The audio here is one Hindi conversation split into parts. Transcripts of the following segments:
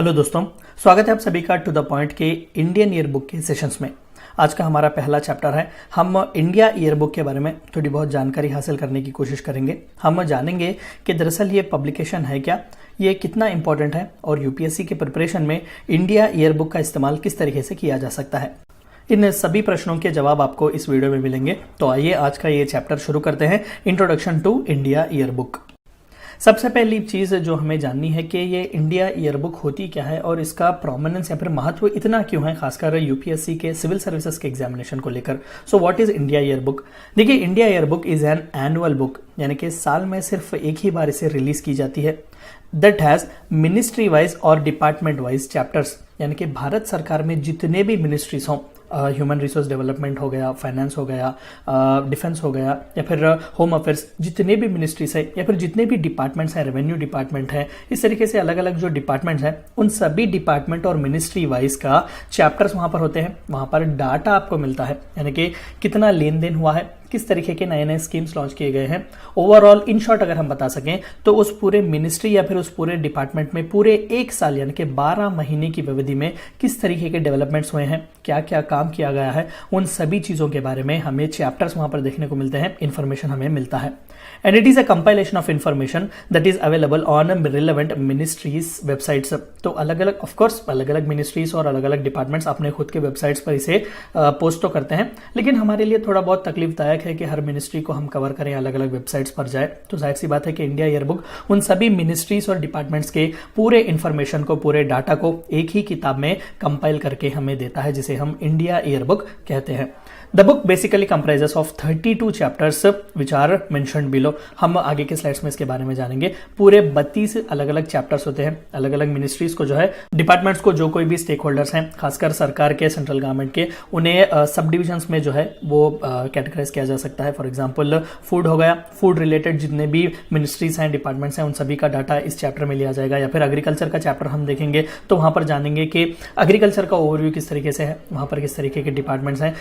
हेलो दोस्तों, स्वागत है आप सभी का टू द पॉइंट के इंडियन ईयर बुक के सेशंस में। आज का हमारा पहला चैप्टर है। हम इंडिया ईयर बुक के बारे में थोड़ी बहुत जानकारी हासिल करने की कोशिश करेंगे। हम जानेंगे कि दरअसल ये पब्लिकेशन है क्या, ये कितना इंपॉर्टेंट है और यूपीएससी के प्रिपरेशन में इंडिया ईयर बुक का इस्तेमाल किस तरीके से किया जा सकता है। इन सभी प्रश्नों के जवाब आपको इस वीडियो में मिलेंगे। तो आइए आज का ये चैप्टर शुरू करते हैं, introduction to India year book. सबसे पहली चीज़ जो हमें जाननी है कि ये इंडिया ईयर बुक होती क्या है और इसका प्रोमिनेंस या फिर महत्व इतना क्यों है, खासकर यूपीएससी के सिविल सर्विसेज के एग्जामिनेशन को लेकर। So what is India year book? देखिए, India year book is an annual book, यानी कि साल में सिर्फ एक ही बार इसे रिलीज की जाती है। दैट हैज मिनिस्ट्री वाइज और डिपार्टमेंट वाइज चैप्टर्स, यानी कि भारत सरकार में जितने भी मिनिस्ट्रीज हों, ह्यूमन रिसोर्स डेवलपमेंट हो गया, फाइनेंस हो गया, डिफेंस हो गया, या फिर होम अफेयर्स, जितने भी मिनिस्ट्रीज है या फिर जितने भी डिपार्टमेंट्स हैं, रेवेन्यू डिपार्टमेंट है, इस तरीके से अलग अलग जो डिपार्टमेंट्स हैं उन सभी डिपार्टमेंट और मिनिस्ट्री वाइज का चैप्टर्स वहां पर होते हैं। वहां पर डाटा आपको मिलता है, यानी कि कितना लेन देन हुआ है, किस तरीके के नए नए स्कीम्स लॉन्च किए गए हैं। ओवरऑल इन शॉर्ट अगर हम बता सकें तो उस पूरे मिनिस्ट्री या फिर उस पूरे डिपार्टमेंट में पूरे एक साल यानी कि 12 महीने की अवधि में किस तरीके के डेवलपमेंट्स हुए हैं, क्या क्या काम किया गया है, उन सभी चीजों के बारे में हमें चैप्टर्स वहां पर देखने को मिलते हैं, इंफॉर्मेशन हमें मिलता है। And it is a compilation of information that is available on relevant ministries websites. तो अलग अलग ऑफकोर्स अलग अलग मिनिस्ट्रीज और अलग अलग डिपार्टमेंट्स अपने खुद के वेबसाइट्स पर इसे पोस्ट तो करते हैं, लेकिन हमारे लिए थोड़ा बहुत तकलीफदायक है कि हर मिनिस्ट्री को हम कवर करें, अलग अलग वेबसाइट्स पर जाए। तो जाहिर सी बात है कि इंडिया ईयर बुक उन सभी मिनिस्ट्रीज और डिपार्टमेंट्स के पूरे इंफॉर्मेशन को, पूरे डाटा को एक ही किताब में कंपाइल करके हमें देता है, जिसे हम इंडिया ईयर बुक कहते हैं। The book basically comprises of 32 chapters which are mentioned below. हम आगे के स्लाइड्स में इसके बारे में जानेंगे। पूरे 32 अलग अलग चैप्टर्स होते हैं। अलग अलग मिनिस्ट्रीज को जो है, डिपार्टमेंट्स को, जो कोई भी स्टेक होल्डर्स हैं, खासकर सरकार के, सेंट्रल गवर्नमेंट के, उन्हें सब डिविजन्स में जो है वो कैटेगराइज किया जा सकता है। फॉर एग्जाम्पल फूड हो गया, फूड रिलेटेड जितने भी मिनिस्ट्रीज हैं, डिपार्टमेंट्स हैं, उन सभी का डाटा इस चैप्टर में लिया जाएगा। या फिर एग्रीकल्चर का चैप्टर हम देखेंगे तो वहां पर जानेंगे कि एग्रीकल्चर का ओवरव्यू किस तरीके से है, वहां पर किस तरीके के डिपार्टमेंट्स हैं,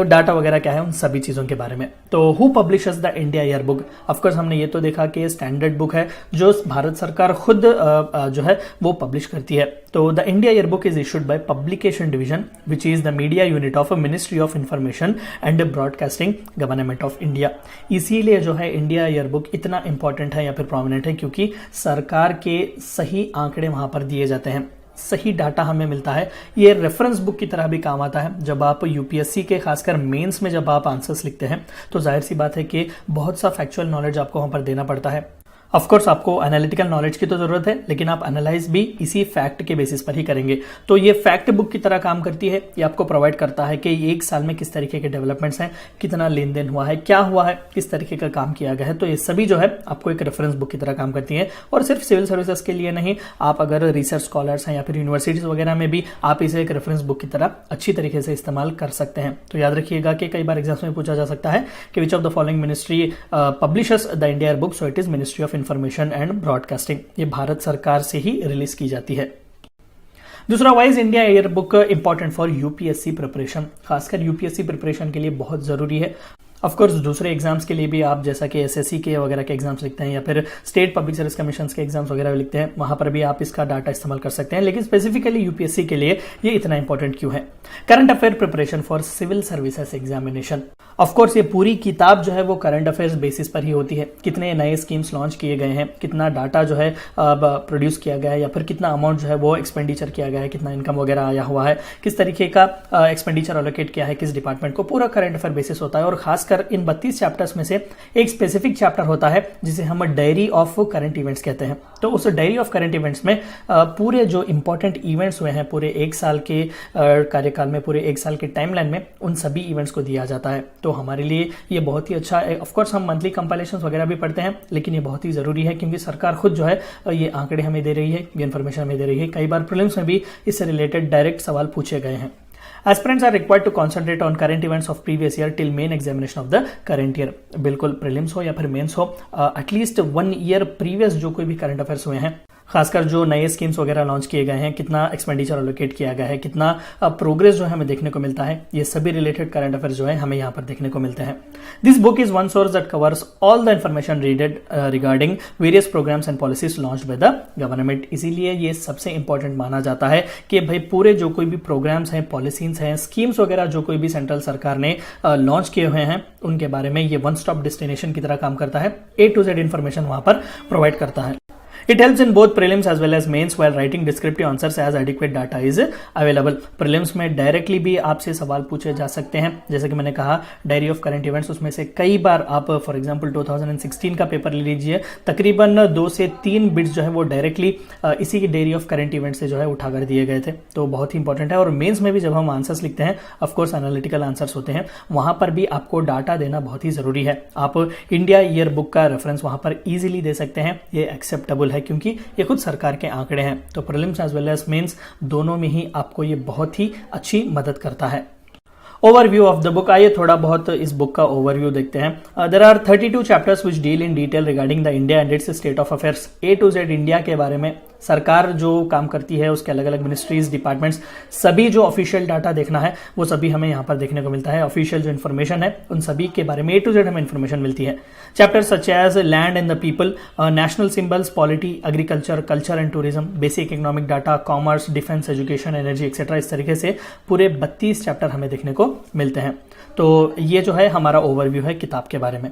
डाटा वगैरह क्या है, उन सभी चीजों के बारे में। तो who publishes the India year book? Of course हमने ये तो देखा कि स्टैंडर्ड बुक है जो भारत सरकार खुद जो है वो पब्लिश करती है। तो the India year book is issued by publication division which is the media unit of ministry of information and broadcasting, government of India. इसीलिए जो है इंडिया ईयर बुक इतना इंपॉर्टेंट है या फिर प्रोमिनेंट है, क्योंकि सरकार के सही आंकड़े वहां पर दिए जाते हैं, सही डाटा हमें मिलता है। ये रेफरेंस बुक की तरह भी काम आता है। जब आप यूपीएससी के खासकर मेंस में जब आप आंसर्स लिखते हैं तो जाहिर सी बात है कि बहुत सा फैक्चुअल नॉलेज आपको वहां पर देना पड़ता है। ऑफकोर्स आपको एनालिटिकल नॉलेज की तो जरूरत है, लेकिन आप एनालाइज भी इसी फैक्ट के बेसिस पर ही करेंगे। तो ये फैक्ट बुक की तरह काम करती है। ये आपको प्रोवाइड करता है कि एक साल में किस तरीके के डेवलपमेंट्स हैं, कितना लेन देन हुआ है, क्या हुआ है, किस तरीके का काम किया गया है। तो ये सभी जो है आपको एक रेफरेंस बुक की तरह काम करती है। और सिर्फ सिविल सर्विसेज के लिए नहीं, आप अगर रिसर्च स्कॉलर्स हैं या फिर यूनिवर्सिटीज वगैरह में भी आप इसे एक रेफरेंस बुक की तरह अच्छी तरीके से इस्तेमाल कर सकते हैं। तो याद रखिएगा कि कई बार एग्जाम्स में पूछा जा सकता है कि which of the following ministry publishes the India year book? So it is ministry of information and broadcasting. ये भारत सरकार से ही रिलीज की जाती है। दूसरा, wise India year book important for UPSC preparation? खासकर यूपीएससी प्रिपरेशन के लिए बहुत जरूरी है। ऑफकोर्स दूसरे एग्जाम्स के लिए भी आप जैसा कि एसएससी के वगैरह के एग्जाम्स लिखते हैं या फिर स्टेट पब्लिक सर्विस कमीशन के एग्जाम्स वगैरह लिखते हैं, वहां पर भी आप इसका डाटा इस्तेमाल कर सकते हैं। लेकिन स्पेसिफिकली यूपीएससी के लिए ये इतना इंपॉर्टेंट क्यों है? Current affair preparation for civil services examination. Of course ये पूरी किताब जो है वो करंट अफेयर्स बेसिस पर ही होती है। कितने नए स्कीम्स लॉन्च किए गए हैं, कितना डाटा जो है प्रोड्यूस किया गया है, या फिर कितना अमाउंट जो है वो एक्सपेंडिचर किया गया है, कितना इनकम वगैरह आया हुआ है, किस तरीके का एक्सपेंडिचर एलोकेट किया है किस डिपार्टमेंट को, पूरा करंट अफेयर बेसिस होता है। और खासकर इन 32 चैप्टर्स में से एक स्पेसिफिक चैप्टर होता है जिसे हम डायरी ऑफ करंट इवेंट्स कहते हैं। तो उस डायरी ऑफ करंट इवेंट्स में पूरे जो इंपॉर्टेंट इवेंट्स हुए हैं पूरे एक साल के कार्यकाल में, पूरे एक साल के टाइमलाइन में, उन सभी इवेंट्स को दिया जाता है। तो हमारे लिए ये बहुत ही अच्छा है। ऑफकोर्स हम मंथली कंपाइलेशंस वगैरह भी पढ़ते हैं, लेकिन ये बहुत ही जरूरी है क्योंकि सरकार खुद जो है ये आंकड़े हमें दे रही है, ये इन्फॉर्मेशन हमें दे रही है। कई बार प्रीलिम्स में भी इससे रिलेटेड डायरेक्ट सवाल पूछे गए हैं। Aspirants are required to concentrate on current events of previous year till main examination of the current year। बिल्कुल प्रीलिम्स हो या फिर मेंस हो, एटलीस्ट 1 ईयर प्रीवियस जो कोई भी करंट अफेयर्स हुए हैं, खासकर जो नए स्कीम्स वगैरह लॉन्च किए गए हैं, कितना एक्सपेंडिचर एलोकेट किया गया है, कितना प्रोग्रेस जो है हमें देखने को मिलता है, ये सभी रिलेटेड करंट अफेयर्स जो है हमें यहाँ पर देखने को मिलते हैं। This book is one source that covers all the information needed regarding various programs and policies launch by the government. इसीलिए ये सबसे इंपॉर्टेंट माना जाता है कि भाई पूरे जो कोई भी प्रोग्राम्स हैं, पॉलिसीज हैं, स्कीम्स वगैरह जो कोई भी सेंट्रल सरकार ने लॉन्च किए हुए हैं, उनके बारे में ये वन स्टॉप डेस्टिनेशन की तरह काम करता है। A to Z इन्फॉर्मेशन वहां पर प्रोवाइड करता है। It helps in both prelims as well as mains while writing descriptive answers as adequate data is available. prelims में डायरेक्टली भी आपसे सवाल पूछे जा सकते हैं, जैसे कि मैंने कहा डायरी ऑफ करंट इवेंट्स, उसमें से कई बार आप फॉर एग्जांपल 2016 का पेपर ले लीजिए, तकरीबन 2 से 3 बिट्स जो है वो डायरेक्टली इसी की डायरी ऑफ करंट इवेंट से जो है उठाकर दिए गए थे, तो बहुत ही इंपॉर्टेंट है। और मेन्स में भी जब हम आंसर्स लिखते हैं, ऑफकोर्स एनालिटिकल आंसर्स होते हैं, वहां पर भी आपको डाटा देना बहुत ही जरूरी है। आप इंडिया ईयर बुक का रेफरेंस वहां पर इजीली दे सकते हैं, ये एक्सेप्टेबल है क्योंकि ये खुद सरकार के आंकड़े हैं। तो prelims as well as mains दोनों में ही आपको ये बहुत ही अच्छी मदद करता है। ओवरव्यू ऑफ द बुक, आइए थोड़ा बहुत इस बुक का ओवरव्यू देखते हैं। There are 32 chapters which deal in detail regarding the India and its state of affairs. A to Z India के बारे में, सरकार जो काम करती है, उसके अलग अलग मिनिस्ट्रीज, डिपार्टमेंट्स, सभी जो ऑफिशियल डाटा देखना है वो सभी हमें यहाँ पर देखने को मिलता है। ऑफिशियल जो इन्फॉर्मेशन है उन सभी के बारे में A to Z हमें इन्फॉर्मेशन मिलती है। Chapters such as land and the people, national symbols, polity, agriculture, culture and tourism, basic economic data, commerce, defence, education, energy etcetera, इस तरीके से पूरे 32 चैप्टर हमें देखने को मिलते हैं। तो ये जो है हमारा ओवरव्यू है किताब के बारे में।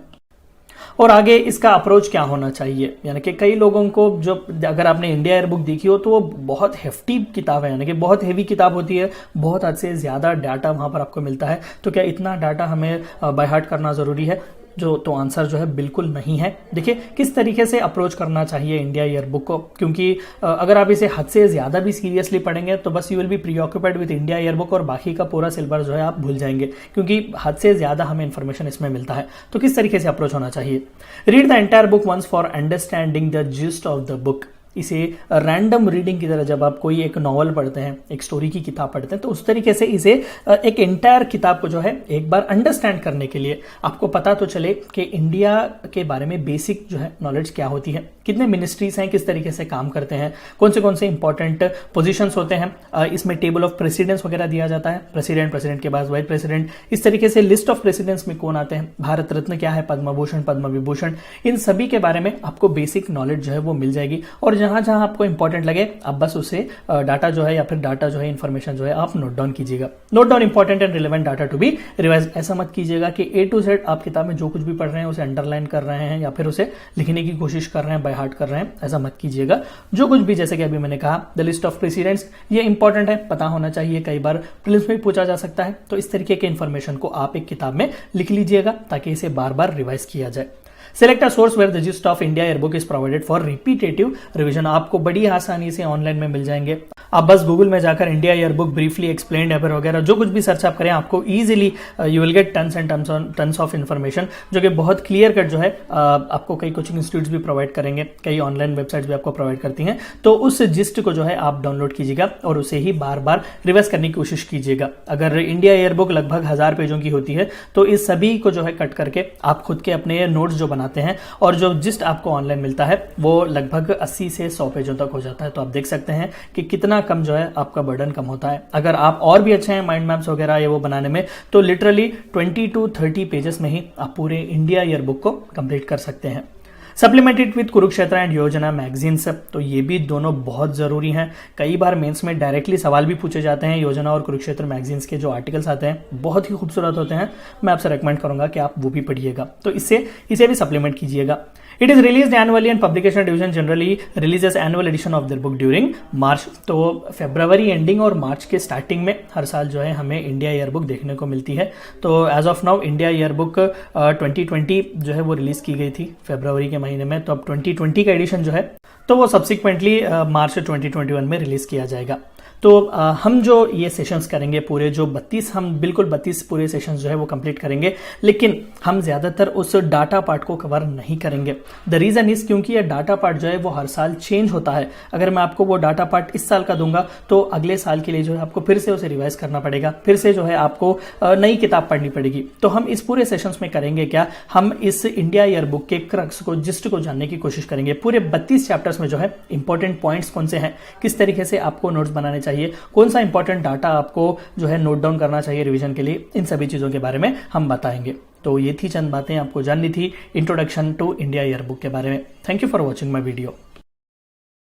और आगे इसका अप्रोच क्या होना चाहिए, यानी कि कई लोगों को, जो अगर आपने इंडिया ईयर बुक देखी हो तो वो बहुत हेफ्टी किताब है, यानी कि बहुत हेवी किताब होती है, बहुत हद से ज्यादा डाटा वहां पर आपको मिलता है। तो क्या इतना डाटा हमें बाय हार्ट करना जरूरी है? तो आंसर जो है बिल्कुल नहीं है। देखिए किस तरीके से अप्रोच करना चाहिए इंडिया ईयर बुक को, क्योंकि अगर आप इसे हद से ज्यादा भी सीरियसली पढ़ेंगे तो बस you will be preoccupied with India year book और बाकी का पूरा सिलेबस जो है आप भूल जाएंगे, क्योंकि हद से ज्यादा हमें इंफॉर्मेशन इसमें मिलता है। तो किस तरीके से अप्रोच होना चाहिए? Read the entire book once for understanding the gist of the book. इसे रैंडम रीडिंग की तरह, जब आप कोई एक नॉवल पढ़ते हैं, एक स्टोरी की किताब पढ़ते हैं, तो उस तरीके से इसे एक एंटायर किताब को जो है एक बार अंडरस्टैंड करने के लिए आपको पता तो चले कि इंडिया के बारे में बेसिक जो है नॉलेज क्या होती है, कितने मिनिस्ट्रीज हैं, किस तरीके से काम करते हैं, कौन से इंपॉर्टेंट पोजीशंस होते हैं। इसमें टेबल ऑफ प्रेसिडेंट्स वगैरह दिया जाता है, प्रेसिडेंट के बाद वाइस प्रेसिडेंट, इस तरीके से लिस्ट ऑफ प्रेसिडेंट्स में कौन आते हैं, भारत रत्न क्या है, पद्म भूषण, पद्म विभूषण, इन सभी के बारे में आपको बेसिक नॉलेज जो है वो मिल जाएगी। और जहां जहां आपको इंपॉर्टेंट लगे आप बस उसे डाटा जो है या फिर डाटा जो है, इंफॉर्मेशन जो है आप नोट डाउन कीजिएगा। Note down important and relevant data to be revise. ऐसा मत कीजिएगा कि A to Z आप किताब में जो कुछ भी पढ़ रहे हैं उसे अंडरलाइन कर रहे हैं या फिर उसे लिखने की कोशिश कर रहे हैं, बाय हार्ट कर रहे हैं, ऐसा मत कीजिएगा। जो कुछ भी, जैसे कि अभी मैंने कहा, द लिस्ट ऑफ प्रेसिडेंट्स, ये इंपॉर्टेंट है, पता होना चाहिए, कई बार प्रीलिम्स में पूछा जा सकता है। तो इस तरीके के इंफॉर्मेशन को आप एक किताब में लिख लीजिएगा ताकि इसे बार बार रिवाइज किया जाए। Select a source where the gist of India Yearbook is provided for repetitive revision। आपको बड़ी आसानी से ऑनलाइन में मिल जाएंगे। आप बस गूगल में जाकर India yearbook briefly explained ever वगैरह जो कुछ भी सर्च आप करें, आपको easily you will get tons and tons of information, जो कि बहुत क्लियर कट जो है आपको कई कोचिंग इंस्टीट्यूट्स भी प्रोवाइड करेंगे, कई ऑनलाइन वेबसाइट्स भी आपको प्रोवाइड करती हैं। तो उस जिस्ट को जो है आप डाउनलोड कीजिएगा और उसे ही बार बार रिवाइज करने की कोशिश कीजिएगा। अगर इंडिया ईयरबुक लगभग 1000 पेजों की होती है तो इस सभी को जो है कट करके आप खुद के अपने नोट्स जो बनाते हैं और जो जिस्ट आपको ऑनलाइन मिलता है वो लगभग 80 से 100 पेजों तक हो जाता है। तो आप देख सकते हैं कि कितना कम जो है आपका बर्डन कम होता है। अगर आप और भी अच्छे हैं माइंड मैप्स वगैरह ये वो बनाने में, तो लिटरली 20 to 30 पेजेस में ही आप पूरे इंडिया ईयरबुक को कंप्लीट कर सकते हैं। सप्लीमेंटेड विद कुरुक्षेत्र एंड योजना मैगजीन्स, तो ये भी दोनों बहुत जरूरी हैं। कई बार मेंस में डायरेक्टली सवाल भी पूछे जाते हैं। योजना और कुरुक्षेत्र मैगजीन्स के जो आर्टिकल्स आते हैं बहुत ही खूबसूरत होते हैं। मैं आपसे रेकमेंड करूंगा कि आप वो भी पढ़िएगा, तो इसे भी सप्लीमेंट कीजिएगा। It is release annually and publication division generally releases annual edition of their book during March. तो फरवरी एंडिंग और मार्च के स्टार्टिंग में हर साल जो है हमें इंडिया ईयर बुक देखने को मिलती है। तो as of now India year book 2020 जो है वो रिलीज की गई थी फरवरी के महीने में। तो अब 2020 का एडिशन जो है तो वो सब्सिक्वेंटली मार्च 2021 में रिलीज किया जाएगा। तो हम जो ये सेशंस करेंगे पूरे जो 32, हम बिल्कुल 32 पूरे सेशंस जो है वो कंप्लीट करेंगे, लेकिन हम ज़्यादातर उस डाटा पार्ट को कवर नहीं करेंगे। द रीज़न इज़ क्योंकि ये डाटा पार्ट जो है वो हर साल चेंज होता है। अगर मैं आपको वो डाटा पार्ट इस साल का दूंगा तो अगले साल के लिए जो है आपको फिर से उसे रिवाइज करना पड़ेगा, फिर से जो है आपको नई किताब पढ़नी पड़ेगी। तो हम इस पूरे सेशंस में करेंगे क्या, हम इस इंडिया ईयर बुक के क्रक्स को, जिस्ट को जानने की कोशिश करेंगे। पूरे 32 चैप्टर्स में जो है इंपॉर्टेंट पॉइंट्स कौन से हैं, किस तरीके से आपको नोट्स बनाने चाहिए, कौन सा इंपॉर्टेंट डाटा आपको जो है नोट डाउन करना चाहिए रिवीजन के लिए, इन सभी चीज़ों के बारे में हम बताएंगे। तो ये थी चंद बातें आपको जाननी थी introduction to India year book के बारे में। Thank you for watching my video.